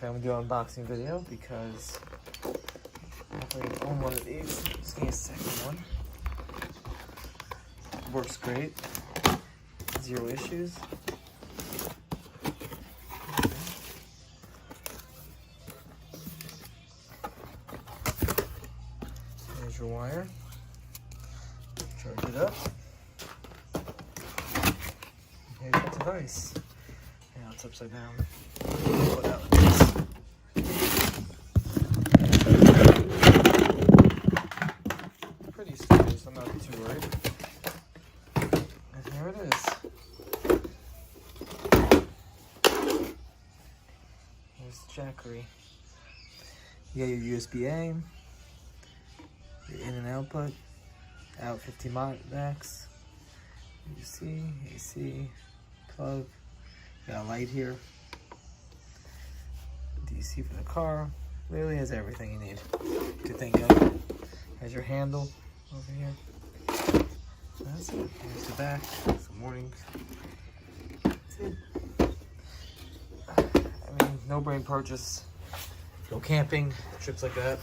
Okay, I'm gonna do an unboxing video because I definitely own one of these. Just need a second one. Works great. Zero issues. There's your wire. Charge it up. Here's the device. Now it's upside down. Pull it out like this. Pretty stable, so I'm not too worried. And here it is. Here's Jackery. You got your USB-A, your in and output, out 50 max, AC, plug, got a light here, DC for the car, really has everything you need to think of. Has your handle over here. That's it. Here's the back, some warnings. That's it. I mean, no brain purchase. Go camping, trips like that.